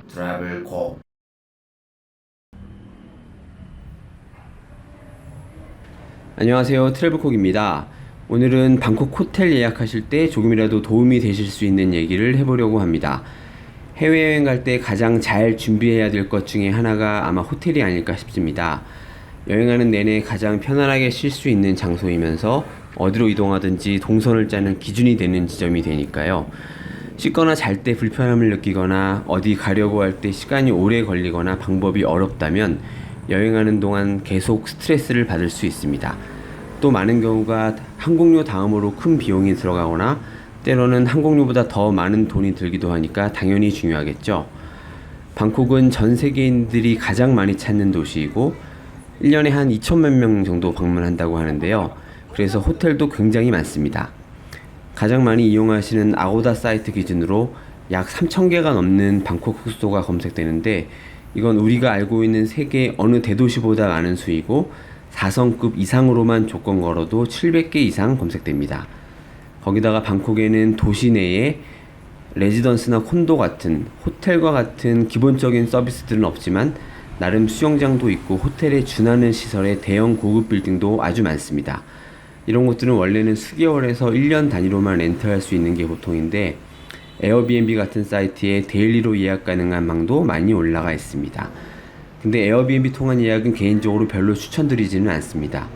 트래블콕. 안녕하세요, 트래블콕입니다. 오늘은 방콕 호텔 예약하실 때 조금이라도 도움이 되실 수 있는 얘기를 해보려고 합니다. 해외여행 갈 때 가장 잘 준비해야 될 것 중에 하나가 아마 호텔이 아닐까 싶습니다. 여행하는 내내 가장 편안하게 쉴 수 있는 장소이면서 어디로 이동하든지 동선을 짜는 기준이 되는 지점이 되니까요. 씻거나 잘 때 불편함을 느끼거나 어디 가려고 할 때 시간이 오래 걸리거나 방법이 어렵다면 여행하는 동안 계속 스트레스를 받을 수 있습니다. 또 많은 경우가 항공료 다음으로 큰 비용이 들어가거나 때로는 항공료보다 더 많은 돈이 들기도 하니까 당연히 중요하겠죠. 방콕은 전 세계인들이 가장 많이 찾는 도시이고 1년에 한 2천만 명 정도 방문한다고 하는데요. 그래서 호텔도 굉장히 많습니다. 가장 많이 이용하시는 아고다 사이트 기준으로 약 3,000개가 넘는 방콕 숙소가 검색되는데 이건 우리가 알고 있는 세계 어느 대도시보다 많은 수이고 4성급 이상으로만 조건 걸어도 700개 이상 검색됩니다. 거기다가 방콕에는 도시 내에 레지던스나 콘도 같은 호텔과 같은 기본적인 서비스들은 없지만 나름 수영장도 있고 호텔에 준하는 시설의 대형 고급 빌딩도 아주 많습니다. 이런 곳들은 원래는 수개월에서 1년 단위로만 렌트할 수 있는 게 보통인데 에어비앤비 같은 사이트에 데일리로 예약 가능한 방도 많이 올라가 있습니다. 근데 에어비앤비 통한 예약은 개인적으로 별로 추천드리지는 않습니다.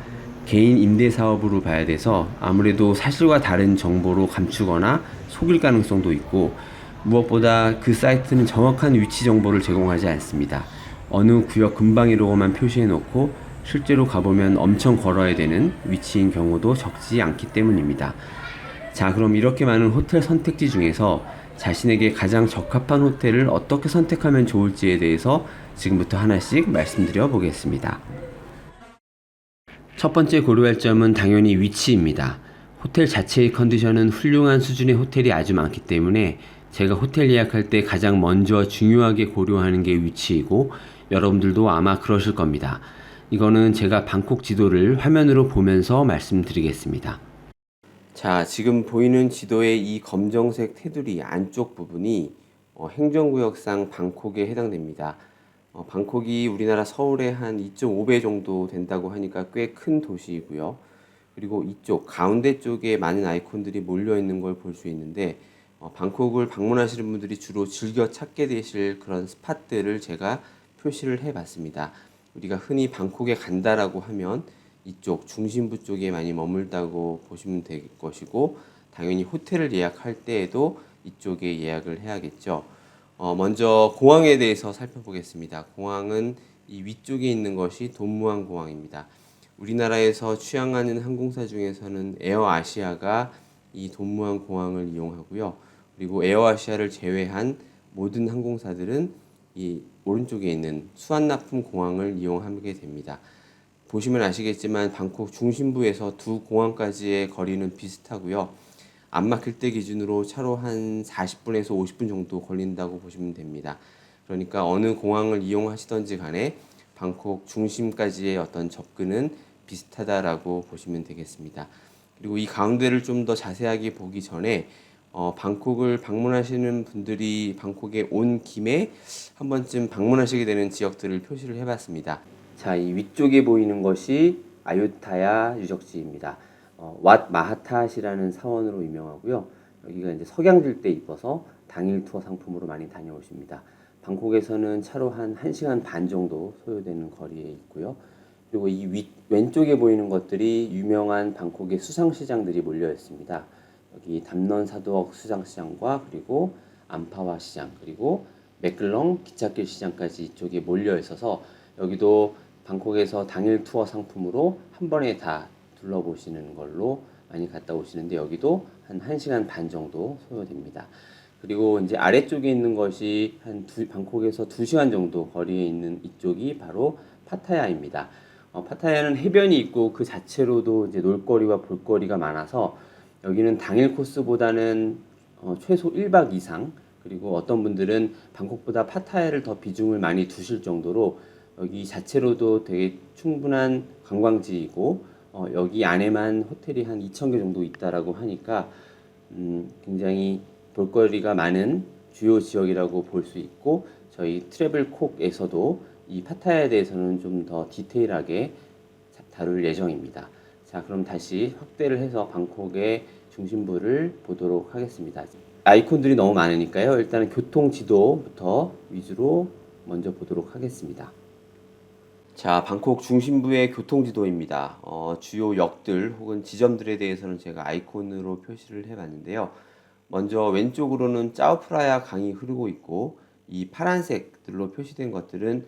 개인 임대 사업으로 봐야 돼서 아무래도 사실과 다른 정보로 감추거나 속일 가능성도 있고 무엇보다 그 사이트는 정확한 위치 정보를 제공하지 않습니다. 어느 구역 근방이라고만 표시해 놓고 실제로 가보면 엄청 걸어야 되는 위치인 경우도 적지 않기 때문입니다. 자, 그럼 이렇게 많은 호텔 선택지 중에서 자신에게 가장 적합한 호텔을 어떻게 선택하면 좋을지에 대해서 지금부터 하나씩 말씀드려 보겠습니다. 첫 번째 고려할 점은 당연히 위치입니다. 호텔 자체의 컨디션은 훌륭한 수준의 호텔이 아주 많기 때문에 제가 호텔 예약할 때 가장 먼저 중요하게 고려하는 게 위치이고 여러분들도 아마 그러실 겁니다. 이거는 제가 방콕 지도를 화면으로 보면서 말씀드리겠습니다. 자, 지금 보이는 지도의 이 검정색 테두리 안쪽 부분이 행정구역상 방콕에 해당됩니다. 방콕이 우리나라 서울의 한 2.5배 정도 된다고 하니까 꽤 큰 도시이고요. 그리고 이쪽 가운데 쪽에 많은 아이콘들이 몰려 있는 걸 볼 수 있는데 방콕을 방문하시는 분들이 주로 즐겨 찾게 되실 그런 스팟들을 제가 표시를 해봤습니다. 우리가 흔히 방콕에 간다라고 하면 이쪽 중심부 쪽에 많이 머물다고 보시면 될 것이고 당연히 호텔을 예약할 때에도 이쪽에 예약을 해야겠죠. 먼저 공항에 대해서 살펴보겠습니다. 공항은 이 위쪽에 있는 것이 돈무안 공항입니다. 우리나라에서 취항하는 항공사 중에서는 에어아시아가 이 돈무안 공항을 이용하고요. 그리고 에어아시아를 제외한 모든 항공사들은 이 오른쪽에 있는 수완나품 공항을 이용하게 됩니다. 보시면 아시겠지만 방콕 중심부에서 두 공항까지의 거리는 비슷하고요. 안 막힐 때 기준으로 차로 한 40분에서 50분 정도 걸린다고 보시면 됩니다. 그러니까 어느 공항을 이용하시던지 간에 방콕 중심까지의 어떤 접근은 비슷하다라고 보시면 되겠습니다. 그리고 이 가운데를 좀 더 자세하게 보기 전에 방콕을 방문하시는 분들이 방콕에 온 김에 한 번쯤 방문하시게 되는 지역들을 표시를 해봤습니다. 자, 이 위쪽에 보이는 것이 아유타야 유적지입니다. 왓 마하탓이라는 사원으로 유명하고요. 여기가 이제 석양질 때 이뻐서 당일 투어 상품으로 많이 다녀오십니다. 방콕에서는 차로 한 1시간 반 정도 소요되는 거리에 있고요. 그리고 이 왼쪽에 보이는 것들이 유명한 방콕의 수상시장들이 몰려 있습니다. 여기 담넌 사두억 수상시장과 그리고 암파와 시장 그리고 맥글렁 기찻길 시장까지 이쪽에 몰려 있어서 여기도 방콕에서 당일 투어 상품으로 한 번에 다 둘러보시는 걸로 많이 갔다 오시는데 여기도 한 1시간 반 정도 소요됩니다. 그리고 이제 아래쪽에 있는 것이 방콕에서 2시간 정도 거리에 있는 이쪽이 바로 파타야입니다. 파타야는 해변이 있고 그 자체로도 이제 놀거리와 볼거리가 많아서 여기는 당일 코스보다는 최소 1박 이상 그리고 어떤 분들은 방콕보다 파타야를 더 비중을 많이 두실 정도로 여기 자체로도 되게 충분한 관광지이고 여기 안에만 호텔이 한 2,000개 정도 있다라고 하니까 굉장히 볼거리가 많은 주요 지역이라고 볼 수 있고 저희 트래블콕에서도 이 파타야에 대해서는 좀 더 디테일하게 다룰 예정입니다. 자, 그럼 다시 확대를 해서 방콕의 중심부를 보도록 하겠습니다. 아이콘들이 너무 많으니까요. 일단은 교통 지도부터 위주로 먼저 보도록 하겠습니다. 자, 방콕 중심부의 교통지도입니다. 주요 역들 혹은 지점들에 대해서는 제가 아이콘으로 표시를 해봤는데요. 먼저 왼쪽으로는 짜오프라야 강이 흐르고 있고 이 파란색들로 표시된 것들은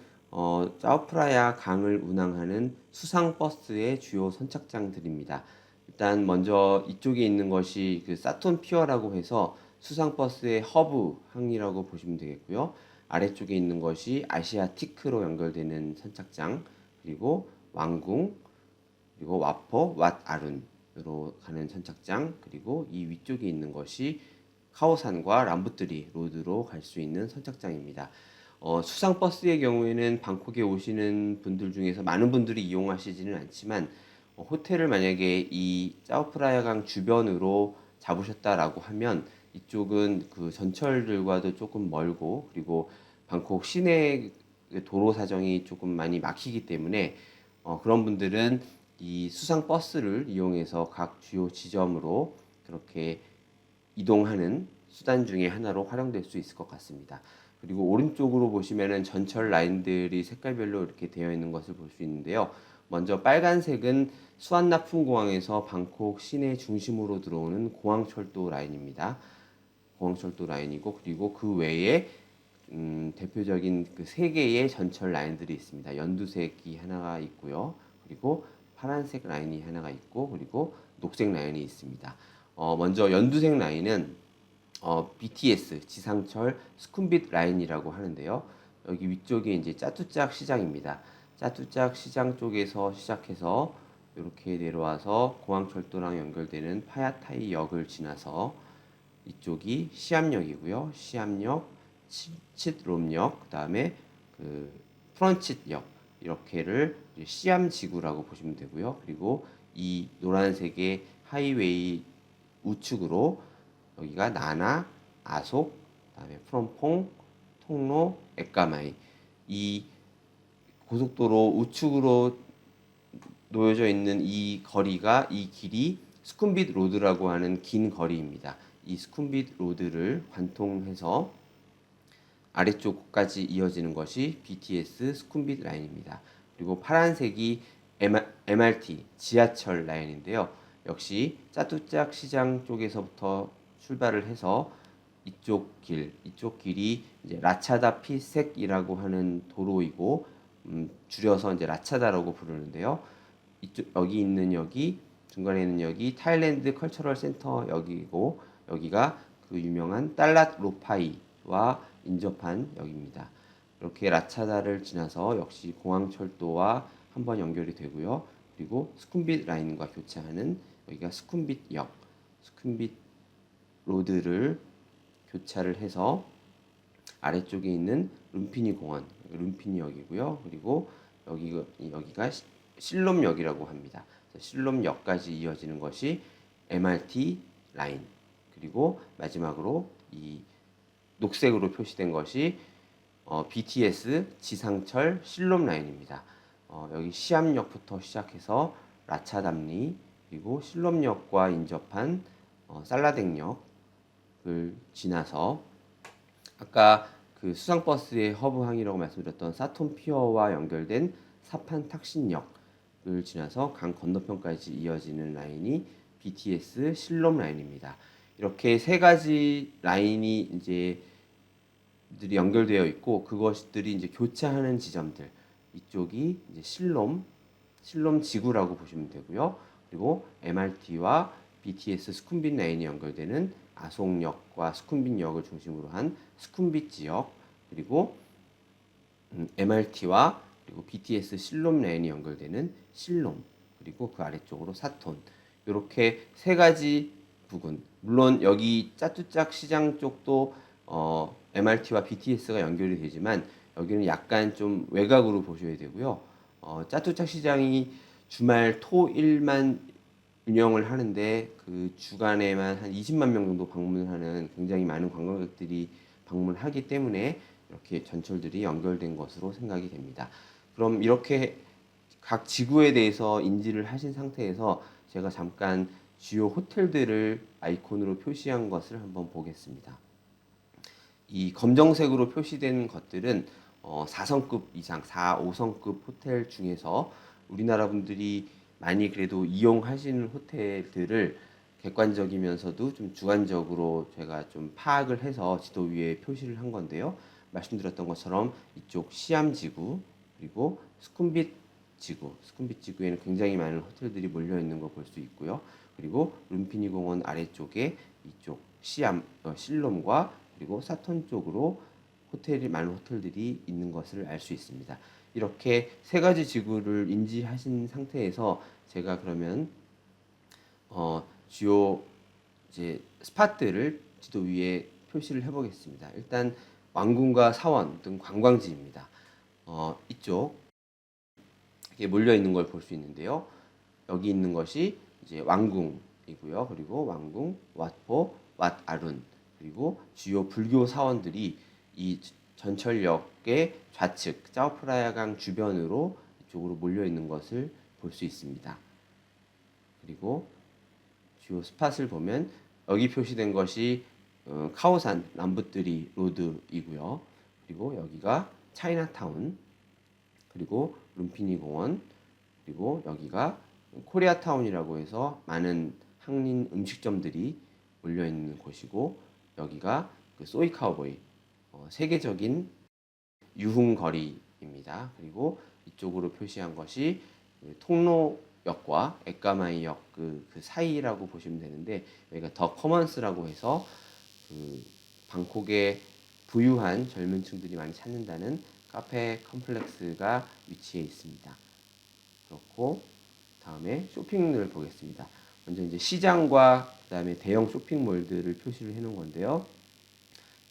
짜오프라야 강을 운항하는 수상버스의 주요 선착장들입니다. 일단 먼저 이쪽에 있는 것이 그 사톤 피어라고 해서 수상버스의 허브 항이라고 보시면 되겠고요. 아래쪽에 있는 것이 아시아티크로 연결되는 선착장, 그리고 왕궁, 그리고 와포, 왓아룬으로 가는 선착장, 그리고 이 위쪽에 있는 것이 카오산과 람부뜨리 로드로 갈 수 있는 선착장입니다. 수상버스의 경우에는 방콕에 오시는 분들 중에서 많은 분들이 이용하시지는 않지만 호텔을 만약에 이 짜오프라야강 주변으로 잡으셨다라고 하면 이쪽은 그 전철들과도 조금 멀고 그리고 방콕 시내 도로 사정이 조금 많이 막히기 때문에 그런 분들은 이 수상 버스를 이용해서 각 주요 지점으로 그렇게 이동하는 수단 중에 하나로 활용될 수 있을 것 같습니다. 그리고 오른쪽으로 보시면은 전철 라인들이 색깔별로 이렇게 되어 있는 것을 볼 수 있는데요. 먼저 빨간색은 수완나푼공항에서 방콕 시내 중심으로 들어오는 공항철도 라인입니다. 공항철도 라인이고 그리고 그 외에 대표적인 그 세 개의 전철 라인들이 있습니다. 연두색이 하나가 있고요. 그리고 파란색 라인이 하나가 있고 그리고 녹색 라인이 있습니다. 먼저 연두색 라인은 BTS 지상철 스쿰빗 라인이라고 하는데요. 여기 위쪽에 이제 짜뚜짝 시장입니다. 짜뚜짝 시장 쪽에서 시작해서 이렇게 내려와서 공항철도랑 연결되는 파야타이 역을 지나서 이쪽이 시암역이고요. 시암역, 칫롬역, 그다음에 그 프런칫역 이렇게를 시암지구라고 보시면 되고요. 그리고 이 노란색의 하이웨이 우측으로 여기가 나나, 아속, 그다음에 프롬퐁, 통로, 에까마이 이 고속도로 우측으로 놓여져 있는 이 거리가 이 길이 스쿰빗 로드라고 하는 긴 거리입니다. 이 스쿰빗 로드를 관통해서 아래쪽까지 이어지는 것이 BTS 스쿰빗 라인입니다. 그리고 파란색이 MRT 지하철 라인인데요. 역시 짜뚜짝 시장 쪽에서부터 출발을 해서 이쪽 길이 이제 라차다 피색이라고 하는 도로이고 줄여서 이제 라차다라고 부르는데요. 여기 있는 역이 중간에 있는 역이 타일랜드 컬처럴 센터 역이고 여기가 그 유명한 딸랏 로파이와 인접한 역입니다. 이렇게 라차다를 지나서 역시 공항철도와 한번 연결이 되고요. 그리고 스쿰빗 라인과 교차하는 여기가 스쿰빗역, 스쿰빗 로드를 교차를 해서 아래쪽에 있는 룸피니 공원, 룸피니역이고요. 그리고 여기가 실롬역이라고 합니다. 실롬역까지 이어지는 것이 MRT 라인. 그리고 마지막으로 이 녹색으로 표시된 것이 BTS 지상철 실롬 라인입니다. 여기 시암역부터 시작해서 라차담리 그리고 실롬역과 인접한 살라댕역을 지나서 아까 그 수상버스의 허브항이라고 말씀드렸던 사톤피어와 연결된 사판 탁신역을 지나서 강 건너편까지 이어지는 라인이 BTS 실롬 라인입니다. 이렇게 세 가지 라인이 이제 들이 연결되어 있고 그것들이 이제 교차하는 지점들 이쪽이 이제 실롬 지구라고 보시면 되고요. 그리고 MRT와 BTS 스쿰빗 라인이 연결되는 아속역과 스쿰빗역을 중심으로 한 스쿰빗 지역 그리고 MRT와 그리고 BTS 실롬 라인이 연결되는 실롬 그리고 그 아래쪽으로 사톤 이렇게 세 가지 부근 물론 여기 짜뚜짝 시장 쪽도 MRT와 BTS가 연결이 되지만 여기는 약간 좀 외곽으로 보셔야 되고요. 짜뚜짝 시장이 주말 토일만 운영을 하는데 그 주간에만 한 20만 명 정도 방문하는 굉장히 많은 관광객들이 방문하기 때문에 이렇게 전철들이 연결된 것으로 생각이 됩니다. 그럼 이렇게 각 지구에 대해서 인지를 하신 상태에서 제가 잠깐 주요 호텔들을 아이콘으로 표시한 것을 한번 보겠습니다. 이 검정색으로 표시된 것들은 4성급 이상, 4, 5성급 호텔 중에서 우리나라 분들이 많이 그래도 이용하시는 호텔들을 객관적이면서도 좀 주관적으로 제가 좀 파악을 해서 지도 위에 표시를 한 건데요. 말씀드렸던 것처럼 이쪽 시암지구, 그리고 스쿰빗 지구에는 굉장히 많은 호텔들이 몰려 있는 거 볼 수 있고요. 그리고 룸피니 공원 아래쪽에 이쪽 시암, 실롬과 그리고 사톤 쪽으로 많은 호텔들이 있는 것을 알 수 있습니다. 이렇게 세 가지 지구를 인지하신 상태에서 제가 그러면 주요 이제 스팟들을 지도 위에 표시를 해보겠습니다. 일단 왕궁과 사원 등 관광지입니다. 이쪽 이렇게 몰려 있는 걸 볼 수 있는데요. 여기 있는 것이 이제 왕궁이고요. 그리고 왕궁, 왓포, 왓아룬, 그리고 주요 불교 사원들이 이 전철역의 좌측 짜오프라야강 주변으로 이쪽으로 몰려 있는 것을 볼 수 있습니다. 그리고 주요 스팟을 보면 여기 표시된 것이 카오산 남부뜨리 로드이고요. 그리고 여기가 차이나타운, 그리고 룸피니 공원, 그리고 여기가 코리아타운이라고 해서 많은 한인 음식점들이 몰려 있는 곳이고, 여기가 그 소이 카우보이 세계적인 유흥거리입니다. 그리고 이쪽으로 표시한 것이 통로역과 에까마이역 그 사이라고 보시면 되는데, 여기가 더 커먼스라고 해서 그 방콕의 부유한 젊은 층들이 많이 찾는다는 카페 컴플렉스가 위치해 있습니다. 그렇고 다음에 쇼핑을 보겠습니다. 먼저 이제 시장과 그다음에 대형 쇼핑몰들을 표시를 해 놓은 건데요.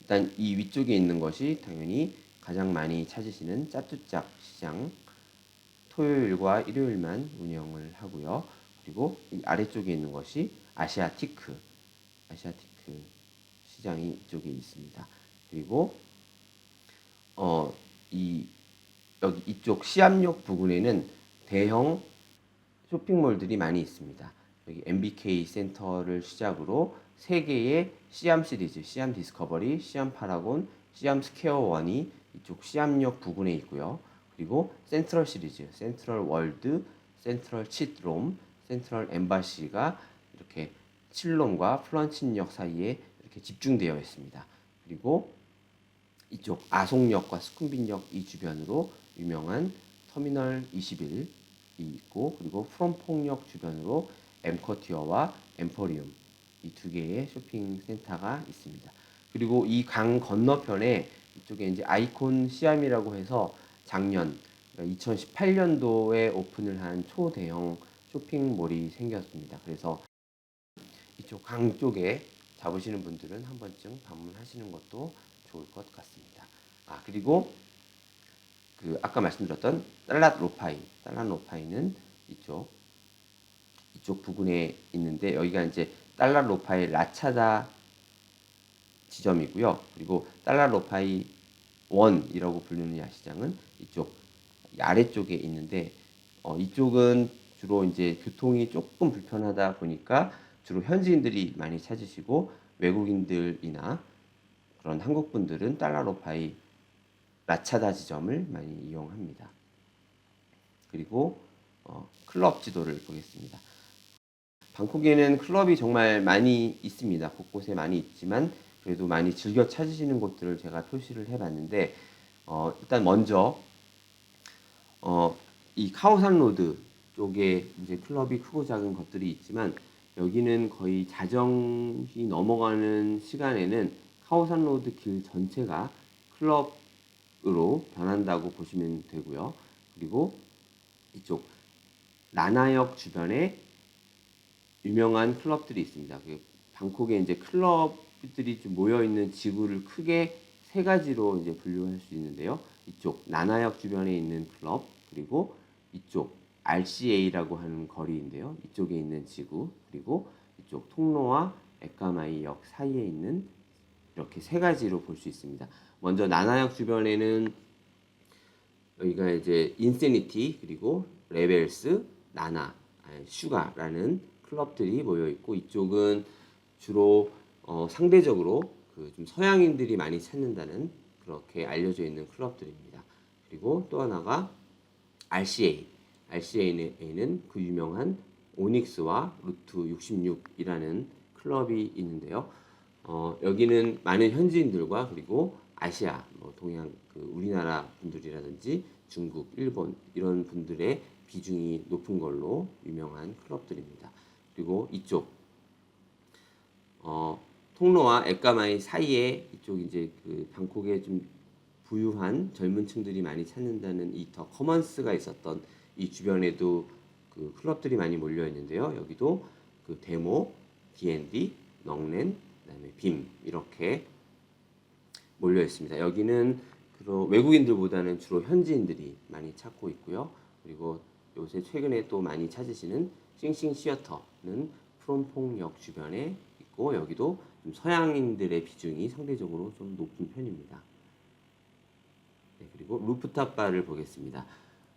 일단 이 위쪽에 있는 것이 당연히 가장 많이 찾으시는 짜뚜짝 시장, 토요일과 일요일만 운영을 하고요. 그리고 이 아래쪽에 있는 것이 아시아티크 시장이 이쪽에 있습니다. 그리고 여기 이쪽 시암역 부근에는 대형 쇼핑몰들이 많이 있습니다. 여기 MBK 센터를 시작으로 3개의 시암 시리즈, 시암 디스커버리, 시암 파라곤, 시암 스퀘어 원이 이쪽 시암역 부근에 있고요. 그리고 센트럴 시리즈, 센트럴 월드, 센트럴 칫롬, 센트럴 엠바시가 이렇게 칠롬과 플런친역 사이에 이렇게 집중되어 있습니다. 그리고 이쪽 아송역과 스쿰빗역 이 주변으로 유명한 터미널 21이 있고, 그리고 프롬퐁역 주변으로 엠커티어와 엠포리움 이 2개의 쇼핑 센터가 있습니다. 그리고 이 강 건너편에 이쪽에 이제 아이콘 시암이라고 해서 작년 2018년도에 오픈을 한 초대형 쇼핑몰이 생겼습니다. 그래서 이쪽 강 쪽에 잡으시는 분들은 한 번쯤 방문하시는 것도 좋을 것 같습니다. 그리고 그 아까 말씀드렸던 딸랏 로파이는 이쪽 부근에 있는데, 여기가 이제 딸랏 로파이 라차다 지점이고요. 그리고 딸랏 로파이 원이라고 부르는 야시장은 이쪽 아래쪽에 있는데, 이쪽은 주로 이제 교통이 조금 불편하다 보니까 주로 현지인들이 많이 찾으시고, 외국인들이나 그런 한국 분들은 딸랏 로파이 라차다 지점을 많이 이용합니다. 그리고 클럽 지도를 보겠습니다. 방콕에는 클럽이 정말 많이 있습니다. 곳곳에 많이 있지만 그래도 많이 즐겨 찾으시는 곳들을 제가 표시를 해봤는데, 일단 먼저 이 카오산 로드 쪽에 이제 클럽이 크고 작은 것들이 있지만, 여기는 거의 자정이 넘어가는 시간에는 카오산 로드 길 전체가 클럽으로 변한다고 보시면 되고요. 그리고 이쪽 라나역 주변에 유명한 클럽들이 있습니다. 방콕에 이제 클럽들이 좀 모여 있는 지구를 크게 3가지로 이제 분류할 수 있는데요. 이쪽 나나역 주변에 있는 클럽, 그리고 이쪽 RCA라고 하는 거리인데요. 이쪽에 있는 지구, 그리고 이쪽 통로와 에까마이역 사이에 있는 이렇게 세 가지로 볼 수 있습니다. 먼저 나나역 주변에는 여기가 이제 인시니티 그리고 레벨스, 나나, 슈가라는 클럽들이 모여 있고 이쪽은 주로 상대적으로 그 좀 서양인들이 많이 찾는다는 그렇게 알려져 있는 클럽들입니다. 그리고 또 하나가 RCA, RCA에는 그 유명한 오닉스와 루트 66이라는 클럽이 있는데요. 여기는 많은 현지인들과 그리고 아시아, 뭐 동양, 그 우리나라 분들이라든지 중국, 일본 이런 분들의 비중이 높은 걸로 유명한 클럽들입니다. 그리고 이쪽 통로와 에까마이 사이에 이쪽 이제 그 방콕에 좀 부유한 젊은층들이 많이 찾는다는 이 더 커먼스가 있었던 이 주변에도 그 클럽들이 많이 몰려 있는데요. 여기도 그 데모, D&D, 넝렌, 그다음에 빔 이렇게 몰려 있습니다. 여기는 외국인들보다는 주로 현지인들이 많이 찾고 있고요. 그리고 요새 최근에 또 많이 찾으시는 싱싱 시어터는 프롬퐁역 주변에 있고 여기도 좀 서양인들의 비중이 상대적으로 좀 높은 편입니다. 네, 그리고 루프탑 바를 보겠습니다.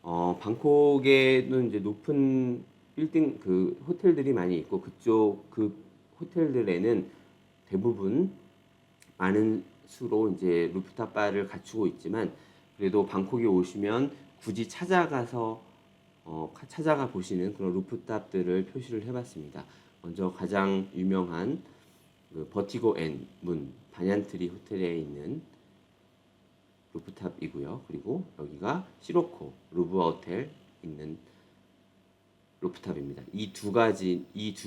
방콕에는 이제 높은 빌딩 그 호텔들이 많이 있고 그쪽 그 호텔들에는 대부분 많은 수로 이제 루프탑 바를 갖추고 있지만 그래도 방콕에 오시면 굳이 찾아가 보시는 그런 루프탑들을 표시를 해봤습니다. 먼저 가장 유명한 그 버티고 앤 문 반얀트리 호텔에 있는 루프탑이고요. 그리고 여기가 시로코 루브 호텔 있는 루프탑입니다. 이 두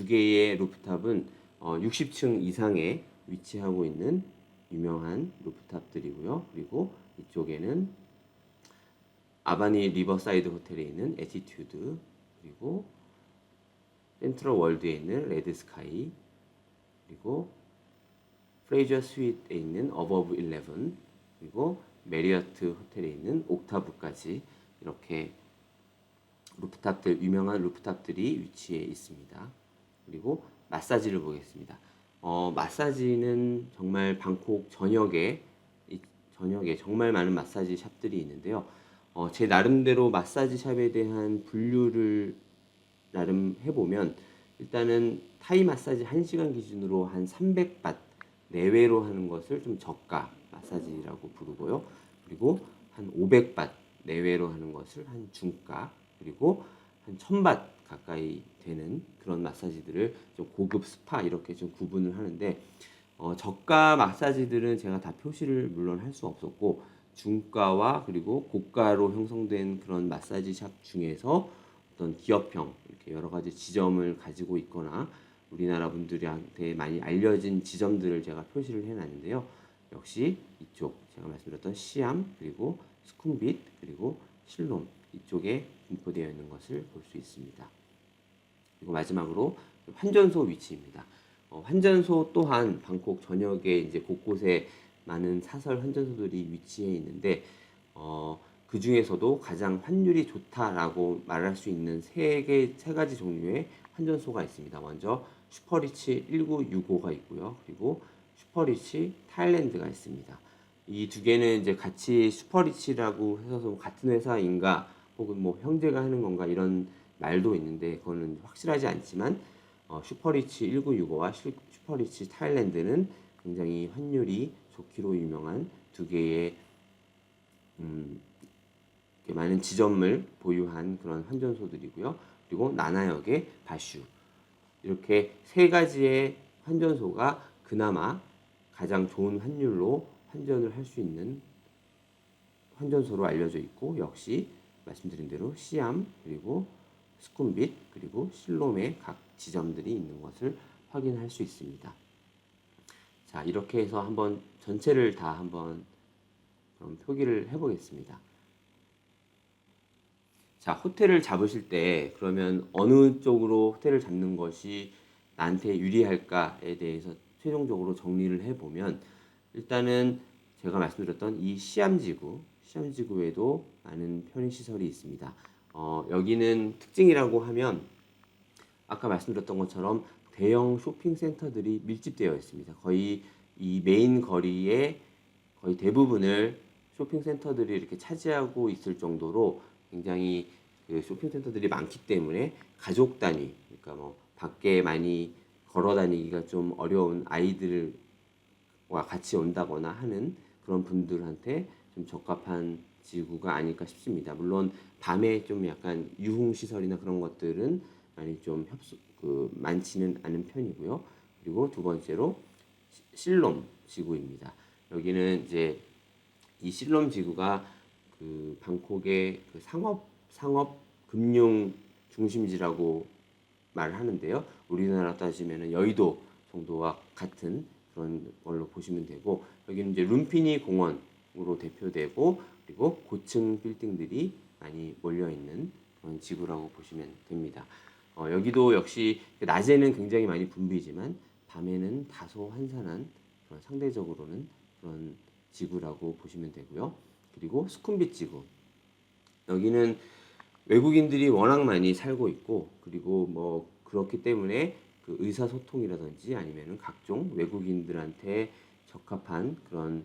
개의 루프탑은 60층 이상에 위치하고 있는 유명한 루프탑들이고요. 그리고 이쪽에는 아바니 리버사이드 호텔에 있는 에티튜드 그리고 센트럴 월드에 있는 레드 스카이 그리고 프레이저 스윗에 있는 어버브 11 그리고 메리어트 호텔에 있는 옥타브까지 이렇게 유명한 루프탑들이 위치해 있습니다. 그리고 마사지를 보겠습니다. 마사지는 정말 방콕 전역에 정말 많은 마사지 샵들이 있는데요. 제 나름대로 마사지 샵에 대한 분류를 나름 해보면 일단은 타이 마사지 1시간 기준으로 한 300밭 내외로 하는 것을 좀 저가 마사지라고 부르고요. 그리고 한 500밭 내외로 하는 것을 한 중가 그리고 한 1000밭 가까이 되는 그런 마사지들을 좀 고급 스파 이렇게 좀 구분을 하는데 저가 마사지들은 제가 다 표시를 물론 할 수 없었고 중가와 그리고 고가로 형성된 그런 마사지 샵 중에서 어떤 기업형 이렇게 여러 가지 지점을 가지고 있거나 우리나라 분들한테 많이 알려진 지점들을 제가 표시를 해놨는데요. 역시 이쪽 제가 말씀드렸던 시암 그리고 스쿰빗 그리고 실롬 이쪽에 분포되어 있는 것을 볼 수 있습니다. 그리고 마지막으로 환전소 위치입니다. 환전소 또한 방콕 전역에 이제 곳곳에 많은 사설 환전소들이 위치해 있는데 그 중에서도 가장 환율이 좋다라고 말할 수 있는 세 가지 종류의 환전소가 있습니다. 먼저 슈퍼리치 1965가 있고요. 그리고 슈퍼리치 타일랜드가 있습니다. 이 두 개는 이제 같이 슈퍼리치라고 해서 같은 회사인가 혹은 뭐 형제가 하는 건가 이런 말도 있는데 그거는 확실하지 않지만 슈퍼리치 1965와 슈퍼리치 타일랜드는 굉장히 환율이 좋기로 유명한 두 개의 많은 지점을 보유한 그런 환전소들이고요. 그리고 나나역의 바슈 이렇게 세 가지의 환전소가 그나마 가장 좋은 환율로 환전을 할 수 있는 환전소로 알려져 있고 역시 말씀드린 대로 시암 그리고 스쿰빗 그리고 실롬의 각 지점들이 있는 것을 확인할 수 있습니다. 자 이렇게 해서 한번 전체를 다 한번 그럼 표기를 해보겠습니다. 자 호텔을 잡으실 때 그러면 어느 쪽으로 호텔을 잡는 것이 나한테 유리할까에 대해서 최종적으로 정리를 해보면 일단은 제가 말씀드렸던 이 시암지구에도 많은 편의시설이 있습니다. 여기는 특징이라고 하면 아까 말씀드렸던 것처럼 대형 쇼핑센터들이 밀집되어 있습니다. 거의 이 메인 거리의 거의 대부분을 쇼핑센터들이 이렇게 차지하고 있을 정도로 굉장히 그 쇼핑센터들이 많기 때문에 가족 단위, 그러니까 뭐 밖에 많이 걸어 다니기가 좀 어려운 아이들과 같이 온다거나 하는 그런 분들한테 좀 적합한 지구가 아닐까 싶습니다. 물론 밤에 좀 약간 유흥 시설이나 그런 것들은 많이 좀 많지는 않은 편이고요. 그리고 두 번째로 실롬 지구입니다. 여기는 이제 이 실롬 지구가 그 방콕의 그 상업 금융 중심지라고 말하는데요. 우리나라 따지면은 여의도 정도와 같은 그런 걸로 보시면 되고, 여기는 이제 룸피니 공원으로 대표되고, 그리고 고층 빌딩들이 많이 몰려 있는 그런 지구라고 보시면 됩니다. 여기도 역시 낮에는 굉장히 많이 붐비지만 밤에는 다소 한산한 그런, 상대적으로는 그런 지구라고 보시면 되고요. 그리고 수쿰빗 지구, 여기는 외국인들이 워낙 많이 살고 있고, 그리고 뭐 그렇기 때문에 그 의사소통이라든지 아니면은 각종 외국인들한테 적합한 그런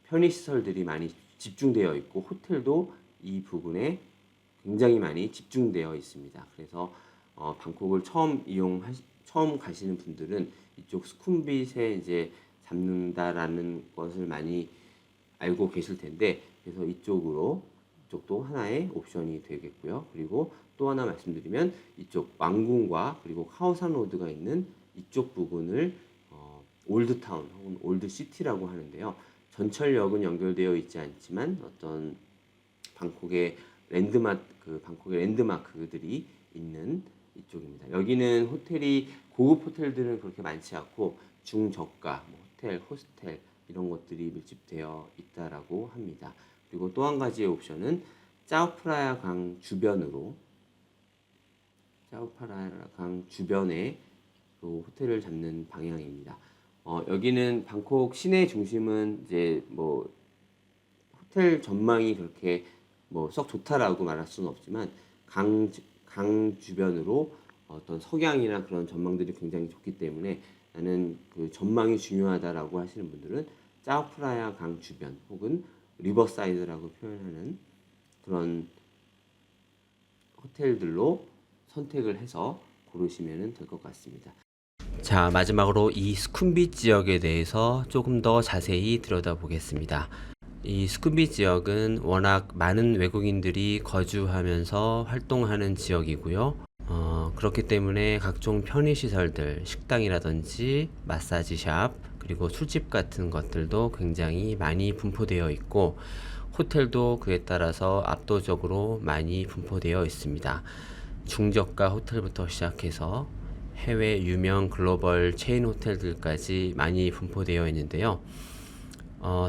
편의시설들이 많이 집중되어 있고, 호텔도 이 부분에 굉장히 많이 집중되어 있습니다. 그래서 방콕을 처음 가시는 분들은 이쪽 수쿰빗에 이제 잡는다라는 것을 많이 알고 계실 텐데, 그래서 이쪽도 하나의 옵션이 되겠고요. 그리고 또 하나 말씀드리면 이쪽 왕궁과 그리고 카오산 로드가 있는 이쪽 부분을 올드타운 혹은 올드시티라고 하는데요. 전철역은 연결되어 있지 않지만 어떤 방콕의 랜드마크들이 있는 이쪽입니다. 여기는 고급 호텔들은 그렇게 많지 않고 중저가 호텔, 호스텔 이런 것들이 밀집되어 있다라고 합니다. 그리고 또 한 가지의 옵션은 짜오프라야 강 주변에 그 호텔을 잡는 방향입니다. 여기는 방콕 시내 중심은 이제 뭐 호텔 전망이 그렇게 뭐 썩 좋다라고 말할 수는 없지만 강 주변으로 어떤 석양이나 그런 전망들이 굉장히 좋기 때문에 나는 그 전망이 중요하다라고 하시는 분들은 짜오프라야 강 주변 혹은 리버사이드라고 표현하는 그런 호텔들로 선택을 해서 고르시면 될 것 같습니다. 자, 마지막으로 이 수쿰빗 지역에 대해서 조금 더 자세히 들여다보겠습니다. 이 수쿰빗 지역은 워낙 많은 외국인들이 거주하면서 활동하는 지역이고요. 그렇기 때문에 각종 편의시설들, 식당이라든지 마사지샵, 그리고 술집 같은 것들도 굉장히 많이 분포되어 있고, 호텔도 그에 따라서 압도적으로 많이 분포되어 있습니다. 중저가 호텔부터 시작해서 해외 유명 글로벌 체인 호텔들까지 많이 분포되어 있는데요.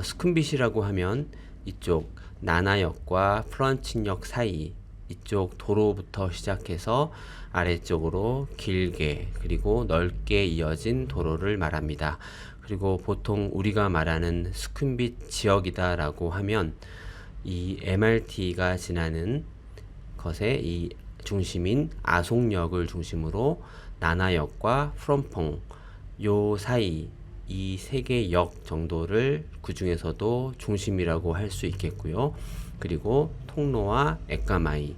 수쿰빗이라고 하면 이쪽 나나역과 프런칭역 사이 이쪽 도로부터 시작해서 아래쪽으로 길게 그리고 넓게 이어진 도로를 말합니다. 그리고 보통 우리가 말하는 수쿰빗 지역이다 라고 하면 이 MRT가 지나는 것의 이 중심인 아송역을 중심으로 나나역과 프롬퐁 요 사이 이 세 개 역 정도를 그 중에서도 중심이라고 할 수 있겠고요. 그리고 통로와 에까마이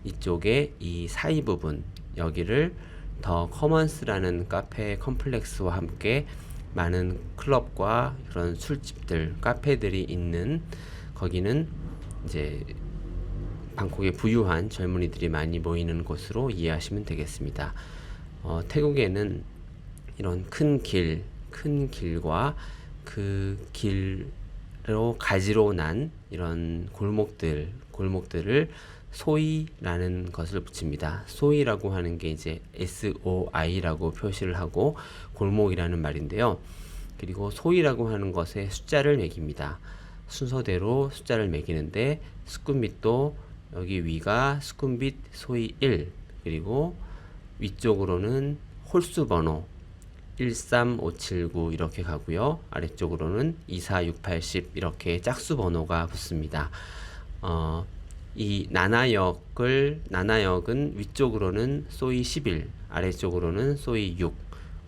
이쪽에 이 사이 부분, 여기를 더 커먼스라는 카페 컴플렉스와 함께 많은 클럽과 그런 술집들, 카페들이 있는, 거기는 이제 방콕의 부유한 젊은이들이 많이 모이는 곳으로 이해하시면 되겠습니다. 태국에는 이런 큰 길과 그 길로 가지로 난 이런 골목들을 소이라는 것을 붙입니다. 소이라고 하는 게 이제 SOI라고 표시를 하고 골목이라는 말인데요. 그리고 소이라고 하는 것에 숫자를 매깁니다. 순서대로 숫자를 매기는데, 수쿰빗도 여기 위가 수쿰빗 소이 1, 그리고 위쪽으로는 홀수 번호 13579 이렇게 가고요. 아래쪽으로는 24680 이렇게 짝수 번호가 붙습니다. 이 나나역은 위쪽으로는 소이 11, 아래쪽으로는 소이 6,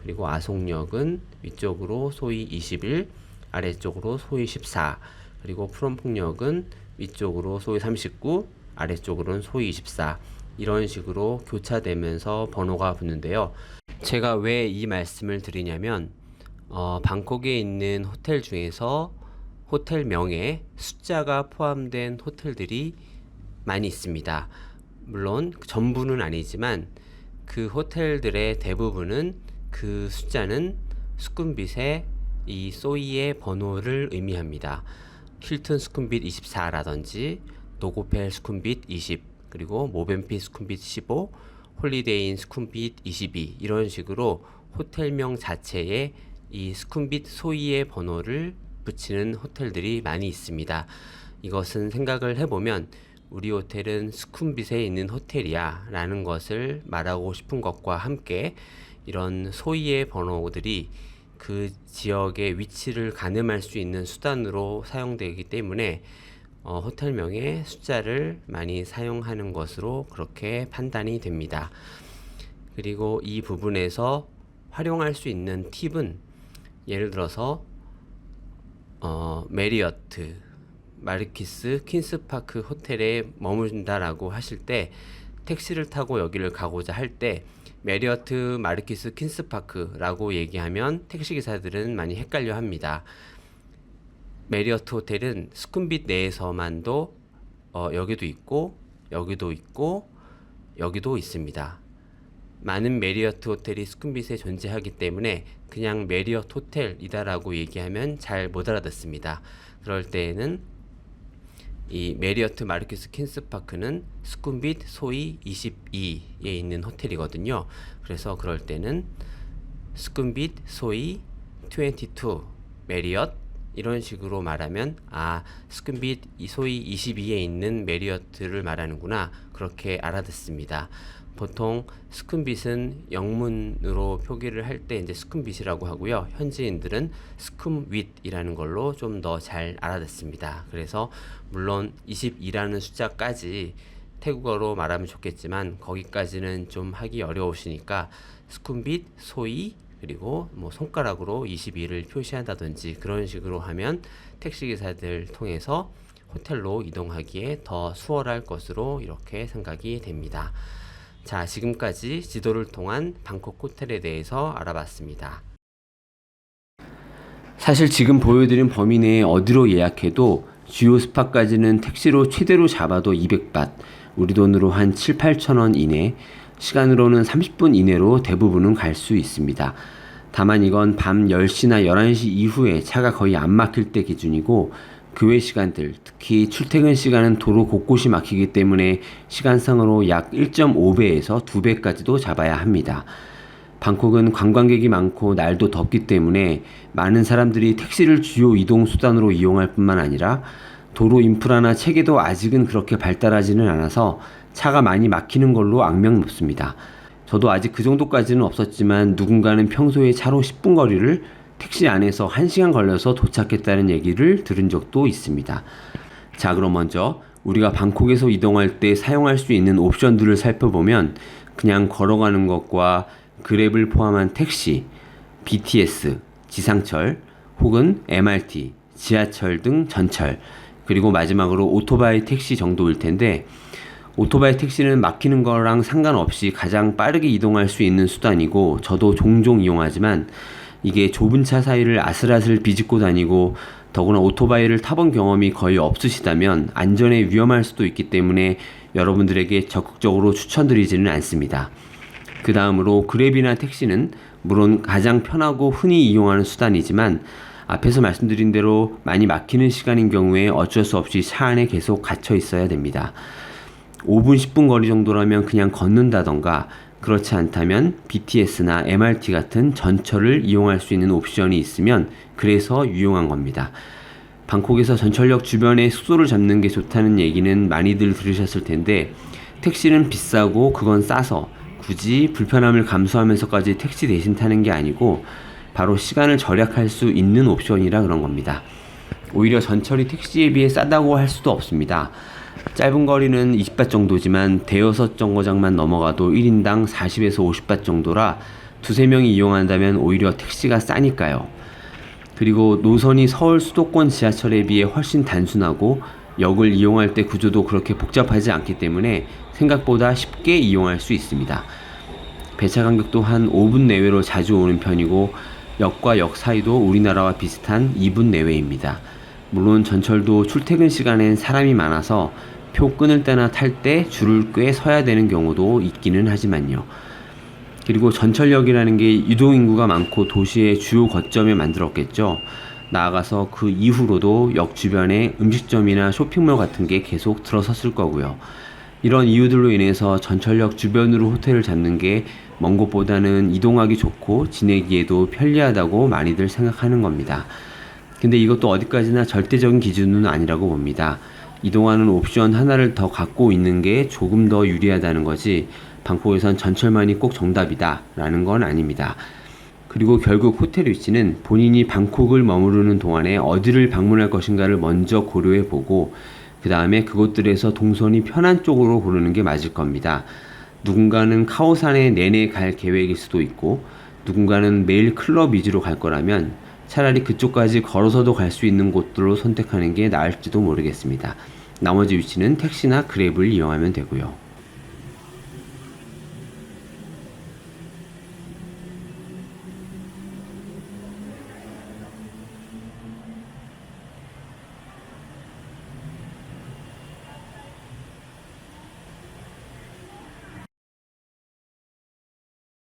그리고 아속역은 위쪽으로 소위 21, 아래쪽으로 소위 14, 그리고 푸른폭역은 위쪽으로 소위 39, 아래쪽으로는 소위 24, 이런 식으로 교차되면서 번호가 붙는데요. 제가 왜 이 말씀을 드리냐면 방콕에 있는 호텔 중에서 호텔명에 숫자가 포함된 호텔들이 많이 있습니다. 물론 전부는 아니지만 그 호텔들의 대부분은 그 숫자는 수쿰빗의 이 소이의 번호를 의미합니다. 힐튼 수쿰빗 24라든지 노고펠 수쿰빗 20, 그리고 모벤핏 수쿰빗 15, 홀리데이인 수쿰빗 22, 이런 식으로 호텔명 자체에 이 수쿰빗 소이의 번호를 붙이는 호텔들이 많이 있습니다. 이것은 생각을 해보면 우리 호텔은 수쿰빗에 있는 호텔이야 라는 것을 말하고 싶은 것과 함께 이런 소이의 번호들이 그 지역의 위치를 가늠할 수 있는 수단으로 사용되기 때문에 호텔명의 숫자를 많이 사용하는 것으로 그렇게 판단이 됩니다. 그리고 이 부분에서 활용할 수 있는 팁은 예를 들어서 메리어트, 마르키스, 퀸스파크 호텔에 머문다라고 하실 때 택시를 타고 여기를 가고자 할 때 메리어트, 마르키스, 퀸스파크라고 얘기하면 택시기사들은 많이 헷갈려 합니다. 메리어트 호텔은 수쿰빗 내에서만도 여기도 있고 여기도 있고 여기도 있습니다. 많은 메리어트 호텔이 수쿰빗에 존재하기 때문에 그냥 메리어트 호텔이다라고 얘기하면 잘 못 알아듣습니다. 그럴 때에는 이 메리어트 마르키스 퀸스파크는 수쿰빗 소위 22에 있는 호텔이거든요. 그래서 그럴 때는 수쿰빗 소위 22 메리엇 이런 식으로 말하면 수쿰빗 소위 22에 있는 메리어트를 말하는구나, 그렇게 알아듣습니다. 보통 수쿰빗은 영문으로 표기를 할 때 이제 수쿰빗이라고 하고요. 현지인들은 수쿰윗이라는 걸로 좀 더 잘 알아듣습니다. 그래서 물론 22라는 숫자까지 태국어로 말하면 좋겠지만 거기까지는 좀 하기 어려우시니까 수쿰빗 소위 그리고 뭐 손가락으로 22를 표시한다든지 그런 식으로 하면 택시기사들 통해서 호텔로 이동하기에 더 수월할 것으로 이렇게 생각이 됩니다. 자, 지금까지 지도를 통한 방콕 호텔에 대해서 알아봤습니다. 사실 지금 보여드린 범위 내에 어디로 예약해도 주요 스팟까지는 택시로 최대로 잡아도 200밭, 우리 돈으로 한 7, 8천 원 이내, 시간으로는 30분 이내로 대부분은 갈 수 있습니다. 다만 이건 밤 10시나 11시 이후에 차가 거의 안 막힐 때 기준이고 그 외 시간들, 특히 출퇴근 시간은 도로 곳곳이 막히기 때문에 시간상으로 약 1.5배에서 2배까지도 잡아야 합니다. 방콕은 관광객이 많고 날도 덥기 때문에 많은 사람들이 택시를 주요 이동 수단으로 이용할 뿐만 아니라 도로 인프라나 체계도 아직은 그렇게 발달하지는 않아서 차가 많이 막히는 걸로 악명 높습니다. 저도 아직 그 정도까지는 없었지만 누군가는 평소에 차로 10분 거리를 택시 안에서 1시간 걸려서 도착했다는 얘기를 들은 적도 있습니다. 자, 그럼 먼저 우리가 방콕에서 이동할 때 사용할 수 있는 옵션들을 살펴보면 그냥 걸어가는 것과 그랩을 포함한 택시, BTS, 지상철, 혹은 MRT, 지하철 등 전철, 그리고 마지막으로 오토바이 택시 정도일 텐데 오토바이 택시는 막히는 거랑 상관없이 가장 빠르게 이동할 수 있는 수단이고 저도 종종 이용하지만 이게 좁은 차 사이를 아슬아슬 비집고 다니고 더구나 오토바이를 타본 경험이 거의 없으시다면 안전에 위험할 수도 있기 때문에 여러분들에게 적극적으로 추천드리지는 않습니다. 그 다음으로 그랩이나 택시는 물론 가장 편하고 흔히 이용하는 수단이지만 앞에서 말씀드린 대로 많이 막히는 시간인 경우에 어쩔 수 없이 차 안에 계속 갇혀 있어야 됩니다. 5분, 10분 거리 정도라면 그냥 걷는다던가 그렇지 않다면 BTS나 MRT 같은 전철을 이용할 수 있는 옵션이 있으면 그래서 유용한 겁니다. 방콕에서 전철역 주변에 숙소를 잡는 게 좋다는 얘기는 많이들 들으셨을 텐데 택시는 비싸고 그건 싸서 굳이 불편함을 감수하면서까지 택시 대신 타는 게 아니고 바로 시간을 절약할 수 있는 옵션이라 그런 겁니다. 오히려 전철이 택시에 비해 싸다고 할 수도 없습니다. 짧은 거리는 20밭 정도지만 대여섯 정거장만 넘어가도 1인당 40에서 50밭 정도라 두세 명이 이용한다면 오히려 택시가 싸니까요. 그리고 노선이 서울 수도권 지하철에 비해 훨씬 단순하고 역을 이용할 때 구조도 그렇게 복잡하지 않기 때문에 생각보다 쉽게 이용할 수 있습니다. 배차 간격도 한 5분 내외로 자주 오는 편이고 역과 역 사이도 우리나라와 비슷한 2분 내외입니다. 물론 전철도 출퇴근 시간엔 사람이 많아서 표 끊을 때나 탈 때 줄을 꽤 서야 되는 경우도 있기는 하지만요. 그리고 전철역이라는 게 유동인구가 많고 도시의 주요 거점에 만들었겠죠. 나아가서 그 이후로도 역 주변에 음식점이나 쇼핑몰 같은 게 계속 들어섰을 거고요. 이런 이유들로 인해서 전철역 주변으로 호텔을 잡는 게 먼 곳보다는 이동하기 좋고 지내기에도 편리하다고 많이들 생각하는 겁니다. 근데 이것도 어디까지나 절대적인 기준은 아니라고 봅니다. 이동하는 옵션 하나를 더 갖고 있는 게 조금 더 유리하다는 거지 방콕에선 전철만이 꼭 정답이다 라는 건 아닙니다. 그리고 결국 호텔 위치는 본인이 방콕을 머무르는 동안에 어디를 방문할 것인가를 먼저 고려해 보고 그 다음에 그곳들에서 동선이 편한 쪽으로 고르는 게 맞을 겁니다. 누군가는 카오산에 내내 갈 계획일 수도 있고 누군가는 매일 클럽 위주로 갈 거라면 차라리 그쪽까지 걸어서도 갈 수 있는 곳들로 선택하는 게 나을지도 모르겠습니다. 나머지 위치는 택시나 그랩을 이용하면 되고요.